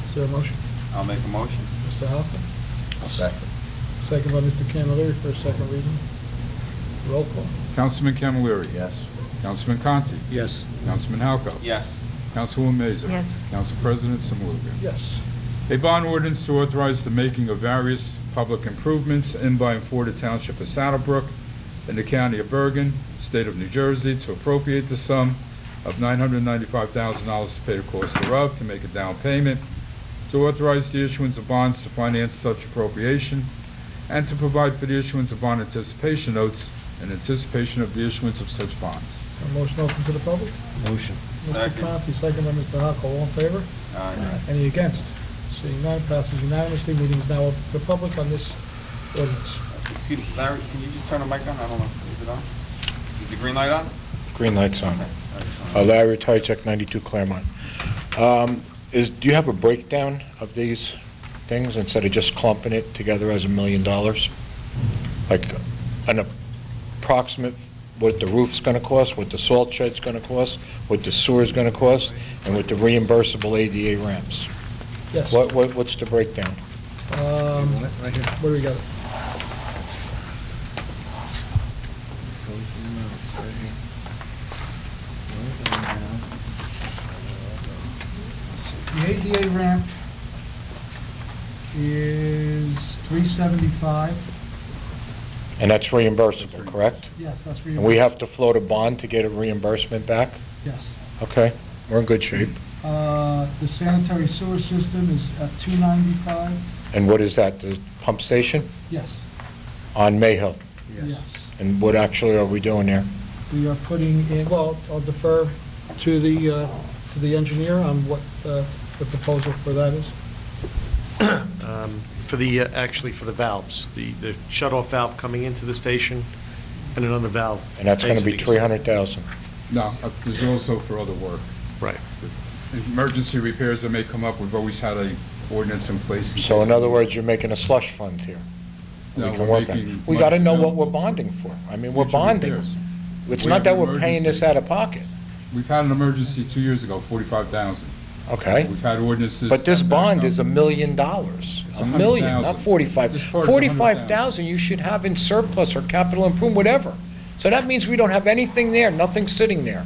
Is there a motion? I'll make a motion. Mr. Halpern? I'll second. Second by Mr. Camilleri for a second reading. Roll call. Councilman Camilleri? Yes. Councilman Conti? Yes. Councilman Halco? Yes. Councilwoman Mazer? Yes. Council President Simuluka? Yes. A bond ordinance to authorize the making of various public improvements in, by, and for the Township of Saddlebrook in the County of Bergen, State of New Jersey, to appropriate the sum of $995,000 to pay the cost thereof, to make a down payment, to authorize the issuance of bonds to finance such appropriation, and to provide for the issuance of bond anticipation notes in anticipation of the issuance of such bonds. A motion open to the public? Motion. Mr. Second. Conti, second by Mr. Hocko. All in favor? Any against? Seeing none, passes unanimously. Meeting is now open to the public on this ordinance. Excuse me, Larry, can you just turn the mic on? I don't know, is it on? Is the green light on? Green light's on. Okay. All right, Larry Tychek, 92 Claremont. Do you have a breakdown of these things instead of just clumping it together as $1 million? Like an approximate, what the roof's going to cost, what the salt shed's going to cost, what the sewer's going to cost, and what the reimbursable ADA ramps? Yes. What's the breakdown? What do we got? The ADA ramp is $375. And that's reimbursable, correct? Yes, that's And reimbursable. we have to float a bond to get a reimbursement back? Yes. Okay, we're in good shape. The sanitary sewer system is at $295. And what is that, the pump station Yes. on Mayhill? Yes. And what actually are we doing there? We are putting in, well, I'll defer to the engineer on what the proposal for that is. Actually for the valves, the shut-off valve coming into the station and another valve. And that's going to be exiting. 300,000. No, there's also for other work. Right. Emergency repairs that may come up, we've always had a ordinance in place. So in other words, you're making a slush fund here. No, We can we're work on. making We got to know money- what we're bonding for. I mean, we're Future bonding. repairs. It's We not have that an we're paying this emergency. out of pocket. We've had an emergency 2 years ago, 45,000. Okay? We've had ordinances. But this come back bond up. is $1 million. It's A million, not 100,000. 45. This part's 45,000 you should have in surplus or capital improvement, whatever. So that means we don't have anything there, nothing sitting there.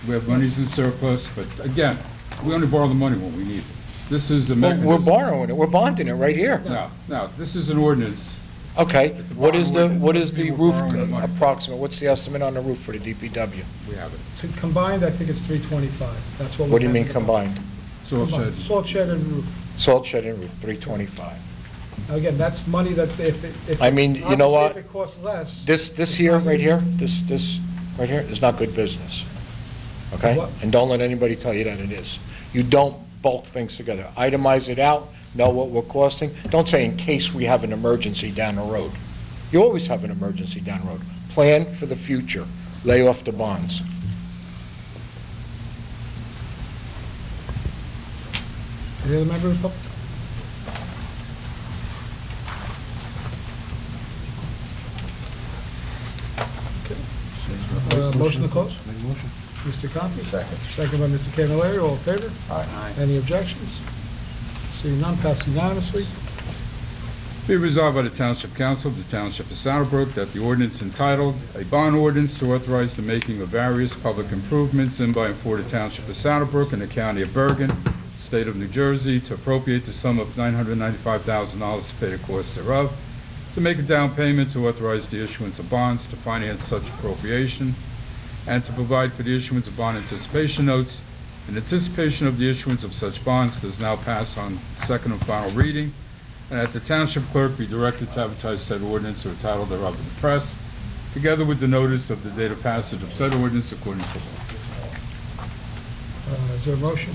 We have monies in surplus, but again, we only borrow the money when we need it. This is a Well, mechanism. we're borrowing it, we're bonding it right here. No, this is an ordinance. Okay, It's a what is the, borrowing, what it's is the people roof borrowing the money. approximate? What's the estimate on the roof for the DPW? We have it. To combined, I think it's $325. That's what we What do you have mean in the- combined? Salt shed. Salt shed and roof. Salt shed and roof, 325. Again, that's money that if. I mean, you know what? Obviously, if it costs less. This it's here, not right gonna- here, this right here is not good business. Okay? What? And don't let anybody tell you that it is. You don't bulk things together. Itemize it out, know what we're costing. Don't say in case we have an emergency down the road. You always have an emergency down the road. Plan for the future. Lay off the bonds. Any other member of the public? Okay. Motion to close? Mr. Conti? Second. Second by Mr. Cavallari, all in favor? Aye. Any objections? Seeing none, passed unanimously. Be resolved by the Township Council of the Township of Saddlebrook that the ordinance entitled, "A Bond Ordinance to Authorize the Making of Various Public Improvements in by and for the Township of Saddlebrook and the County of Bergen, State of New Jersey, to appropriate the sum of $995,000 to pay the cost thereof, to make a down payment to authorize the issuance of bonds to finance such appropriation, and to provide for the issuance of bond anticipation notes in anticipation of the issuance of such bonds, does now pass on second and final reading, and that the township clerk be directed to advertise said ordinance or title thereof in the press, together with the notice of the date of passage of said ordinance according to law." Is there a motion?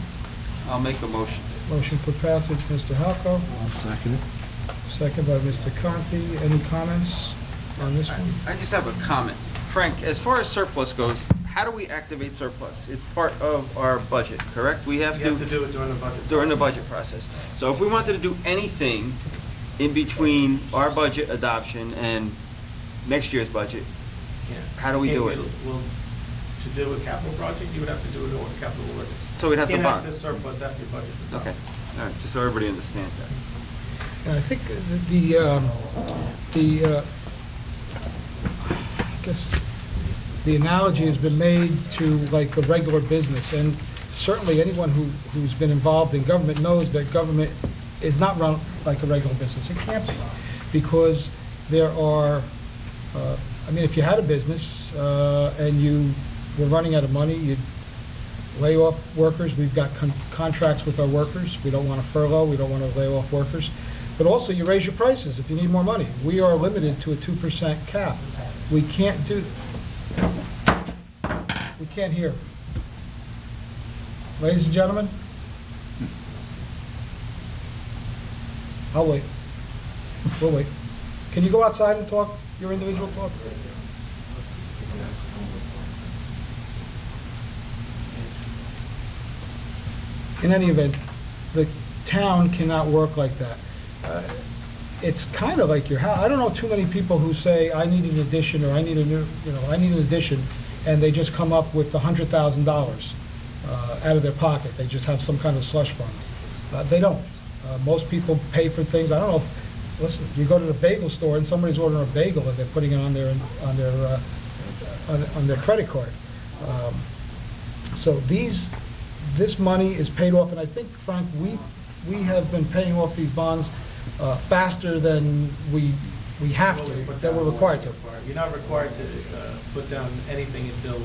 I'll make a motion. Motion for passage, Mr. Halko, I'll second it. second by Mr. Conti. Any comments on this one? I just have a comment. Frank, as far as surplus goes, how do we activate surplus? It's part of our budget, correct? We have You have to, to do it during the budget. during the budget process. So if we wanted to do anything in between our budget adoption and next year's budget, how do we do it? Well, to do a capital project, you would have to do it over capital ordinance. So we'd have to Can't bond. access surplus after your budget. is done. Okay, all right, just so everybody understands that. And I think I guess the analogy has been made to like a regular business, and certainly anyone who's been involved in government knows that government is not run like a regular business. It can't be, because there are, I mean, if you had a business and you were running out of money, lay off workers. We've got contracts with our workers. We don't want to furlough, we don't want to lay off workers. But also, you raise your prices if you need more money. We are limited to a 2% cap. We can't do, we can't hear. Ladies and gentlemen, I'll wait. We'll wait. Can you go outside and talk, your individual talk? In any event, the town cannot work like that. It's kind of like your house. I don't know too many people who say, I need an addition, or I need a new, I need an addition, and they just come up with $100,000 out of their pocket. They just have some kind of slush fund. They don't. Most people pay for things. I don't know if, listen, you go to the bagel store and somebody's ordering a bagel and they're putting it on their credit card. So this money is paid off, and I think, Frank, we have been paying off these bonds faster than we have to, that we're required to. You're not required to put down anything until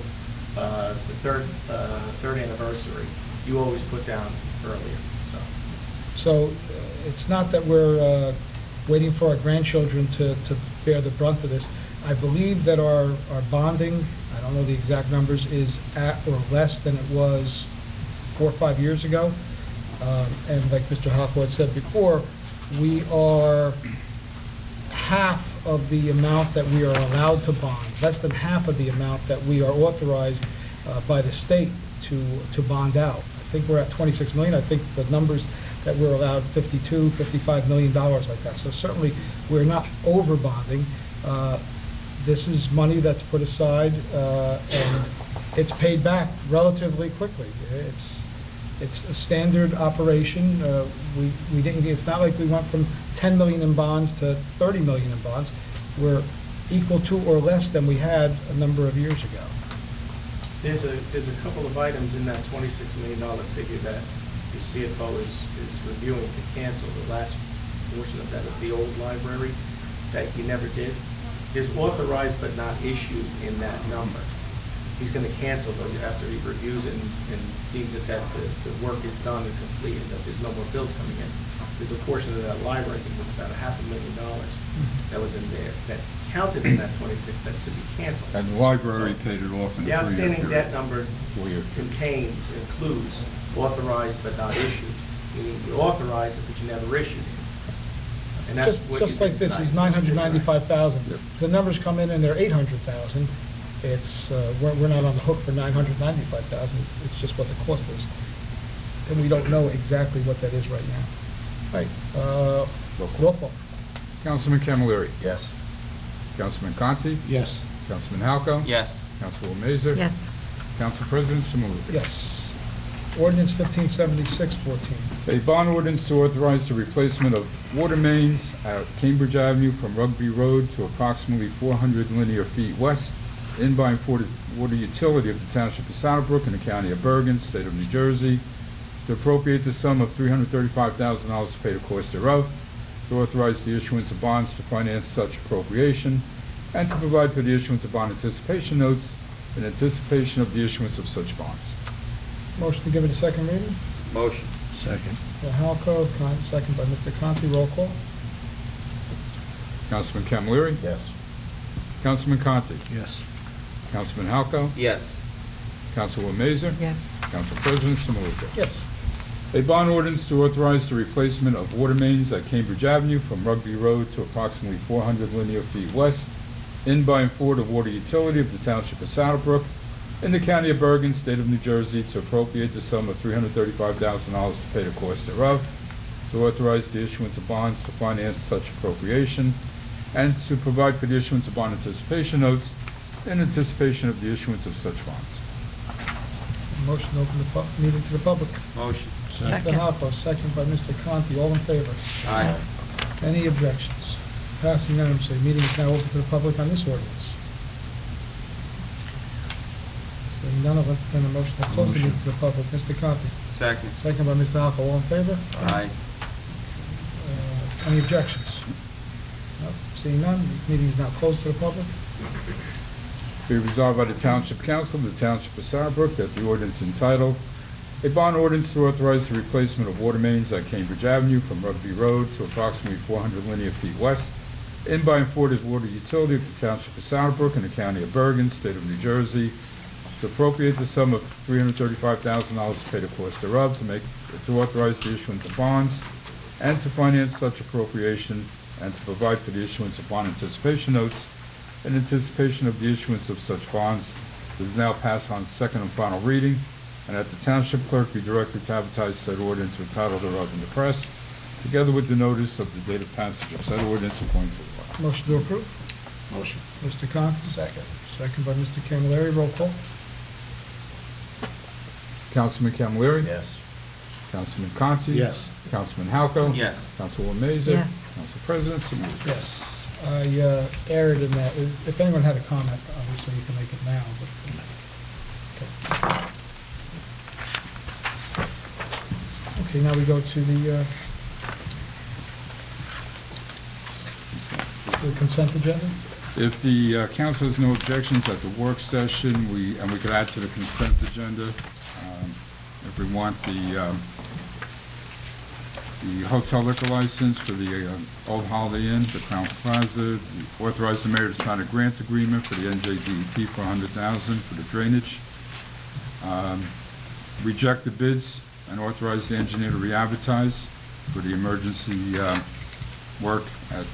the third anniversary. You always put down earlier, so. So it's not that we're waiting for our grandchildren to bear the brunt of this. I believe that our bonding, I don't know the exact numbers, is at or less than it was 4 or 5 years ago. And like Mr. Halco had said before, we are half of the amount that we are allowed to bond, less than half of the amount that we are authorized by the state to bond out. I think we're at 26 million. I think the numbers that we're allowed, $55 million like that. So certainly we're not over bonding. This is money that's put aside, and it's paid back relatively quickly. It's a standard operation. We didn't. It's not like we went from 10 million in bonds to 30 million in bonds. We're equal to or less than we had a number of years ago. There's a couple of items in that $26 million figure that your CFO is reviewing to cancel. The last portion of that of the old library that you never did. There's authorized but not issued in that number. He's going to cancel those after he reviews it and deems that the work is done and complete, and that there's no more bills coming in. There's a portion of that library, I think it was about $500,000 that was in there. That's counted in that 26, that's to be canceled. And the library paid it off in The a 3-year outstanding period. debt number 4-year period. includes authorized but not issued. Meaning you authorized it, but you never issued it. And that's what Just you like did this is tonight. 995,000. Yep. The numbers come in and they're 800,000. It's, we're not on the hook for 995,000. It's just what the cost is. And we don't know exactly what that is right now. Right, roll call. Councilman Camilleri. Yes. Councilman Conti. Yes. Councilman Halco. Yes. Councilwoman Mazer. Yes. Council President Simulova. Yes. Ordinance 1576-14. A bond ordinance to authorize the replacement of water mains at Cambridge Avenue from Rugby Road to approximately 400 linear feet west, in by and for the water utility of the Township of Saddlebrook in the County of Bergen, State of New Jersey, to appropriate the sum of $335,000 to pay the cost thereof, to authorize the issuance of bonds to finance such appropriation, and to provide for the issuance of bond anticipation notes in anticipation of the issuance of such bonds. Motion to give it a second reading? Motion. Second. Mr. Halco, second by Mr. Conti. Roll call. Councilman Camilleri. Yes. Councilman Conti. Yes. Councilman Halco. Yes. Councilwoman Mazer. Yes. Council President Simulova. Yes. A bond ordinance to authorize the replacement of water mains at Cambridge Avenue from Rugby Road to approximately 400 linear feet west, in by and for the water utility of the Township of Saddlebrook in the County of Bergen, State of New Jersey, to appropriate the sum of $335,000 to pay the cost thereof, to authorize the issuance of bonds to finance such appropriation, and to provide for the issuance of bond anticipation notes in anticipation of the issuance of such bonds. Motion to open the meeting to the public. Motion. Mr. Halco, second by Mr. Conti. All in favor? Aye. Any objections? Passed unanimously. Meeting is now open to the public on this ordinance. Hearing none, I'll entertain a motion to close the meeting to the public. Mr. Conti, Second. second by Mr. Halco. All in favor? Aye. Any objections? No. Seeing none, the meeting is now closed to the public. Be resolved by the Township Council of the Township of Southbrook that the ordinance entitled, "A Bond Ordinance to Authorize the Replacement of Water Mains at Cambridge Avenue from Rugby Road to approximately 400 linear feet west in by and for the water utility of the Township of Southbrook in the County of Bergen, State of New Jersey, to appropriate the sum of $335,000 to pay the cost thereof, to authorize the issuance of bonds, and to finance such appropriation, and to provide for the issuance of bond anticipation notes in anticipation of the issuance of such bonds, is now passed on second and final reading, and that the township clerk be directed to advertise said ordinance with title thereof in the press, together with the notice of the date of passage of said ordinance according to law. Motion to approve? Motion. Mr. Conti? Second. Second by Mr. Camilleri. Roll call? Councilman Camilleri? Yes. Councilman Conti? Yes. Councilman Halco? Yes. Councilwoman Mazer? Yes. Council President Simon? Yes. I erred in that. If anyone had a comment, obviously you can make it now, but... Okay, now we go to the consent agenda. If the council has no objections at the work session, we could add to the consent agenda, if we want the hotel liquor license for the Old Holiday Inn, the Crown Plaza, authorize the mayor to sign a grant agreement for the NJDEP for $100,000 for the drainage, reject the bids and authorize the engineer to re-advertise for the emergency work at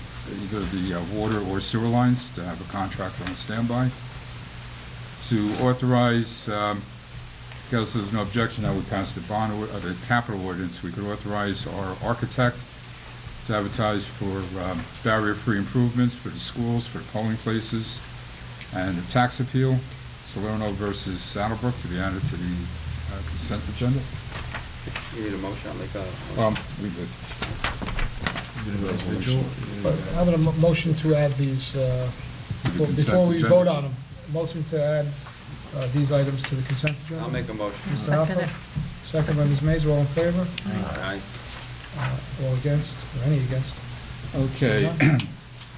either the water or sewer lines, to have a contractor on standby, to authorize, because there's no objection, I would pass the the capital ordinance. We could authorize our architect to advertise for barrier-free improvements for the schools, for the polling places, and the tax appeal, Salerno versus Saddlebrook, to be added to the consent agenda. You need a motion, I'll make a... We did. How about a motion to add these, before consent we agenda. vote on them? Motion to add these items to the consent agenda? I'll make a motion. Mr. Second Halper? it. Second by Ms. Mays, all in favor? Aye. All against, or any against? Okay.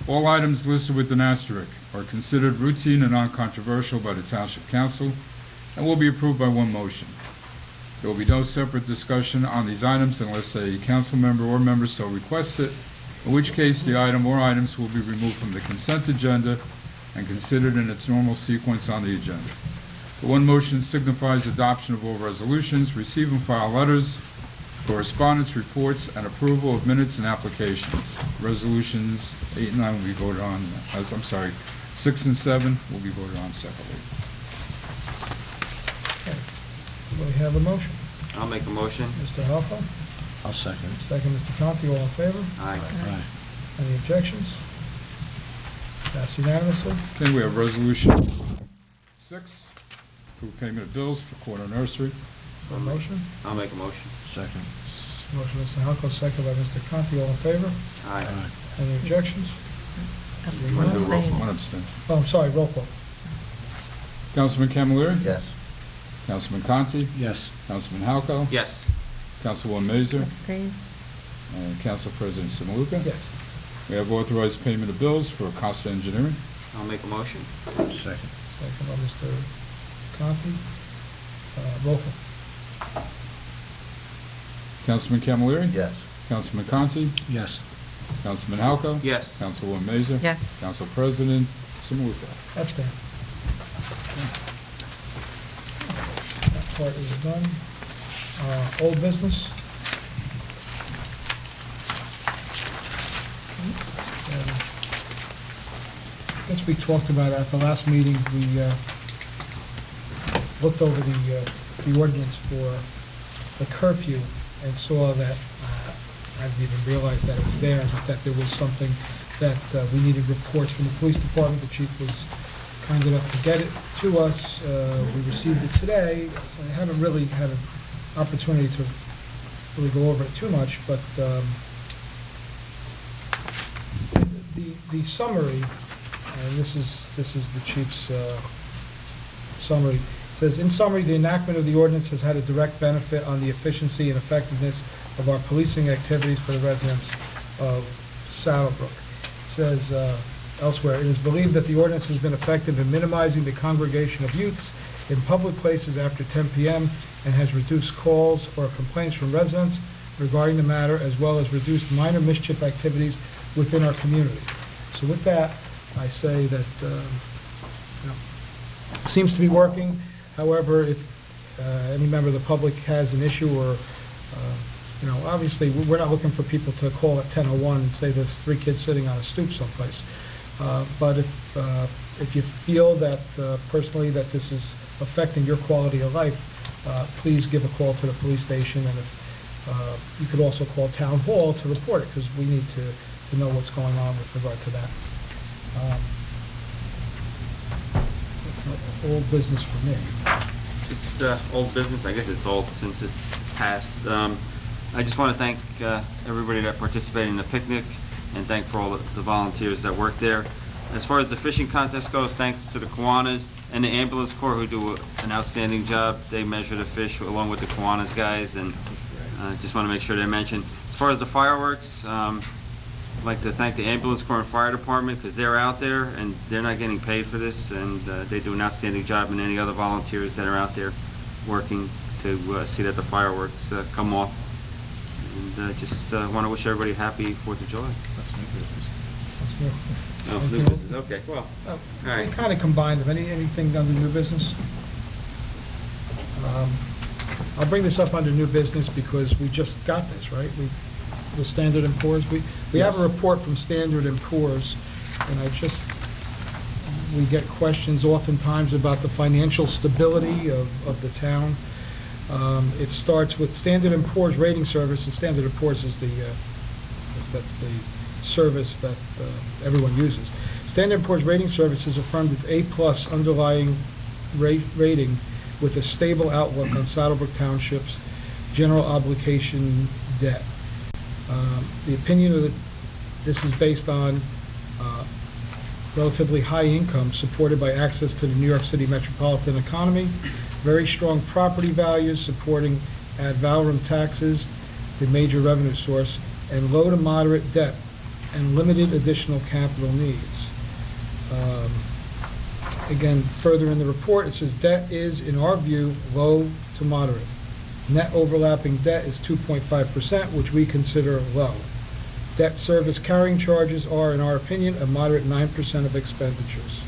All items listed with an asterisk are considered routine and non-controversial by the Township Council and will be approved by one motion. There will be no separate discussion on these items unless a council member or member so requests it, in which case the item or items will be removed from the consent agenda and considered in its normal sequence on the agenda. The one motion signifies adoption of all resolutions, receive and file letters, correspondence, reports, and approval of minutes and applications. Resolutions 8 and 9 will be voted on, 6 and 7 will be voted on separately. Okay. Do we have a motion? I'll make a motion. Mr. Halper? I'll second. Second, Mr. Conti, all in favor? Aye. Aye. Any objections? Passed unanimously. Okay, we have Resolution 6, approve payment of bills for corner nursery. A motion? I'll make a motion. Second. Motion, Mr. Halko, second by Mr. Conti, all in favor? Aye. Any objections? Abstain. One abstention. Oh, I'm sorry, roll call. Councilman Camilleri? Yes. Councilman Conti? Yes. Councilman Halco? Yes. Councilwoman Mazer? Abstain. And Council President Samaluka? Yes. We have authorized payment of bills for Costa Engineering. I'll make a motion. Second. Second by Mr. Conti. Roll call. Councilman Camilleri? Yes. Councilman Conti? Yes. Councilman Halco? Yes. Councilwoman Mazer? Yes. Council President Samaluka? Abstain. That part is done. Old business. I guess we talked about it at the last meeting. We looked over the ordinance for the curfew and saw that, I didn't even realize that it was there, but that there was something that we needed reports from the police department. The chief was kind enough to get it to us. We received it today, so I haven't really had an opportunity to really go over it too much, but the summary, and this is the chief's summary, says, in summary, the enactment of the ordinance has had a direct benefit on the efficiency and effectiveness of our policing activities for the residents of Saddlebrook. It says, elsewhere. It is believed that the ordinance has been effective in minimizing the congregation of youths in public places after 10 p.m. and has reduced calls or complaints from residents regarding the matter, as well as reduced minor mischief activities within our community. So with that, I say that it seems to be working. However, if any member of the public has an issue or, obviously, we're not looking for people to call at 10:01 and say there's 3 kids sitting on a stoop someplace. But if you feel that personally that this is affecting your quality of life, please give a call to the police station, and if you could also call Town Hall to report it, because we need to know what's going on with regard to that. Old business for me. Just old business, I guess it's old since it's passed. I just want to thank everybody that participated in the picnic and thank for all the volunteers that worked there. As far as the fishing contest goes, thanks to the Kiwanis and the ambulance corps who do an outstanding job. They measure the fish along with the Kiwanis guys, and just want to make sure they're mentioned. As far as the fireworks, I'd like to thank the ambulance corps and fire department because they're out there and they're not getting paid for this, and they do an outstanding job, and any other volunteers that are out there working to see that the fireworks come off. And just want to wish everybody a happy 4th of July. That's new. Oh, new business, okay, well, all right. We kind of combined them. Anything under new business? I'll bring this up under new business because we just got this, right? The Standard & Poor's. We have a report from Standard & Poor's, and we get questions oftentimes about the financial stability of the town. It starts with Standard & Poor's rating service, and Standard & Poor's is that's the service that everyone uses. Standard & Poor's rating service has affirmed its A+ underlying rating with a stable outlook on Saddlebrook Township's general obligation debt. The opinion of this is based on relatively high income supported by access to the New York City metropolitan economy, very strong property values supporting ad valorem taxes, the major revenue source, and low to moderate debt and limited additional capital needs. Again, further in the report, it says debt is, in our view, low to moderate. Net overlapping debt is 2.5%, which we consider low. Debt service carrying charges are, in our opinion, a moderate 9% of expenditures.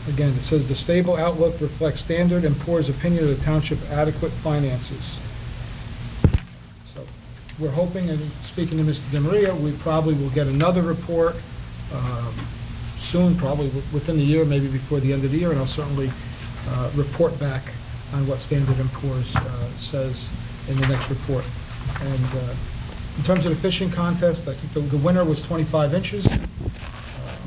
Again, it says the stable outlook reflects Standard & Poor's opinion of the township adequate finances. So we're hoping, and speaking to Mr. DeMaria, we probably will get another report soon, probably within the year, maybe before the end of the year, and I'll certainly report back on what Standard & Poor's says in the next report. And in terms of the fishing contest, I think the winner was 25 inches. It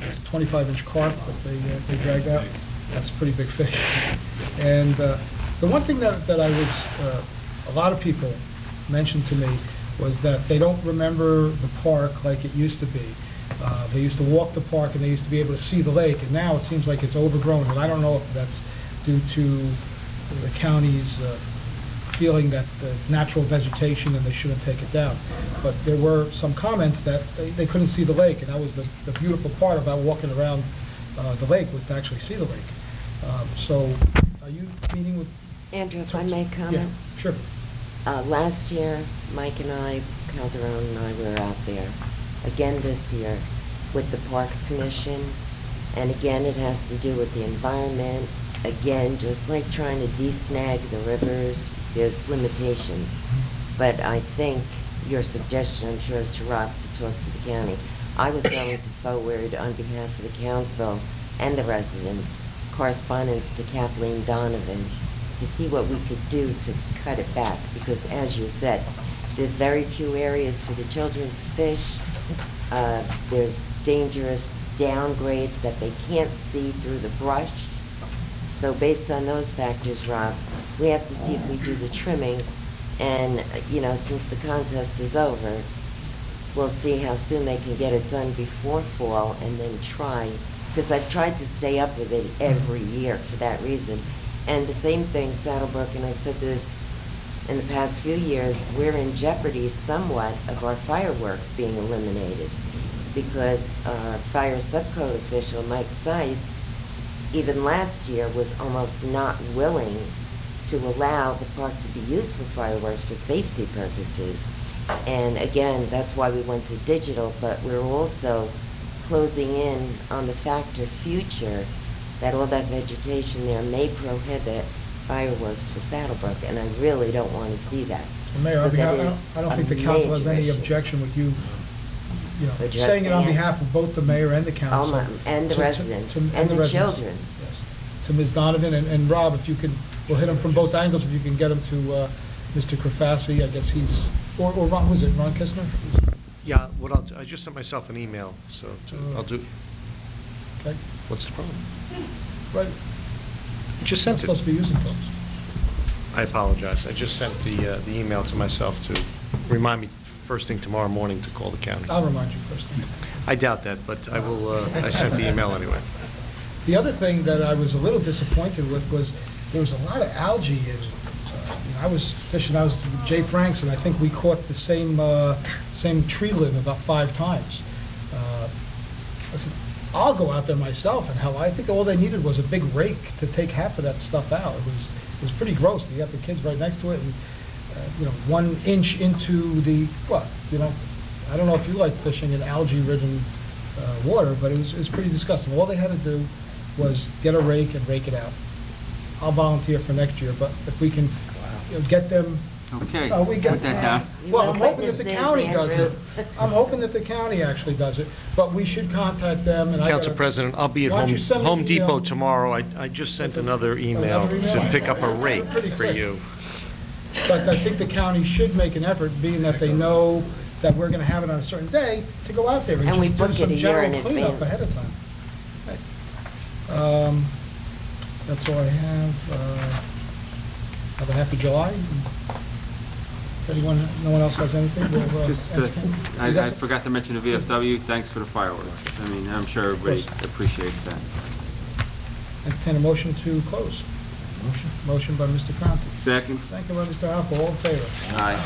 was a 25-inch carp that they dragged out. That's a pretty big fish. And the one thing that I was, a lot of people mentioned to me was that they don't remember the park like it used to be. They used to walk the park and they used to be able to see the lake, and now it seems like it's overgrown. And I don't know if that's due to the county's feeling that it's natural vegetation and they shouldn't take it down. But there were some comments that they couldn't see the lake, and that was the beautiful part about walking around the lake, was to actually see the lake. So are you meeting with... Andrew, if I may comment? Yeah, sure. Last year, Mike and I, Calderon and I were out there. Again this year with the Parks Commission, and again it has to do with the environment. Again, just like trying to de-snag the rivers, there's limitations. But I think your suggestion, I'm sure, is to Rob to talk to the county. I was going to forward on behalf of the council and the residents correspondence to Kathleen Donovan to see what we could do to cut it back, because as you said, there's very few areas for the children to fish. There's dangerous downgrades that they can't see through the brush. So based on those factors, Rob, we have to see if we do the trimming. And, since the contest is over, we'll see how soon they can get it done before fall, and then try, because I've tried to stay up with it every year for that reason. And the same thing, Saddlebrook, and I've said this in the past few years, we're in jeopardy somewhat of our fireworks being eliminated because our fire subcode official, Mike Seitz, even last year was almost not willing to allow the park to be used for fireworks for safety purposes. And again, that's why we went to digital, but we're also closing in on the factor future that all that vegetation there may prohibit fireworks for Saddlebrook, and I really don't want to see that. Mayor, So on behalf- that is I don't a think the council has major any issue. objection with you, Addressing saying it on it. behalf of both the mayor and the council. And the to- residents, and and the residents. children. Yes. To Ms. Donovan, and Rob, if you could, we'll hit him from both angles, if you can get him to Mr. Crafassi, I guess he's, or Ron, who's it, Ron Kistner? Yeah, what I'll, I just sent myself an email, so I'll do, Okay, what's the problem? right. Just Not sent it. supposed to be using phones. I apologize. I just sent the email to myself to remind me first thing tomorrow morning to call the county. I'll remind you first. I doubt that, but I will, I sent the email anyway. The other thing that I was a little disappointed with was there was a lot of algae in, I was fishing, I was with Jay Franks, and I think we caught the same tree limb about 5 times. I said, I'll go out there myself, and hell, I think all they needed was a big rake to take half of that stuff out. It was pretty gross. You got the kids right next to it, and, 1 inch into the, I don't know if you like fishing in algae-ridden water, but it was pretty disgusting. All they had to do was get a rake and rake it out. I'll volunteer for next year, but if we can get them. Okay, We get put that down. Well, I'm You hoping that the witnesses, county does it. Andrew. I'm hoping that the county actually does it, but we should contact them, and I Council gotta- President, I'll be at Why don't you send me Home an Depot email? tomorrow. I just sent another email Another email? to pick up a rake Pretty for quick. you. But I think the county should make an effort, being that they know that we're gonna have it on a certain day, to go out there And we and just do book it some a year in general cleanup ahead of advance. time. That's all I have. Have a happy July. If no one else has anything, we'll Just, entertain. You I got some- forgot to mention the VFW, thanks for the fireworks. I mean, I'm sure everybody appreciates that. Entertain a motion to close. Motion by Mr. Conti. Second? Second by Mr. Apple, all in favor? Aye.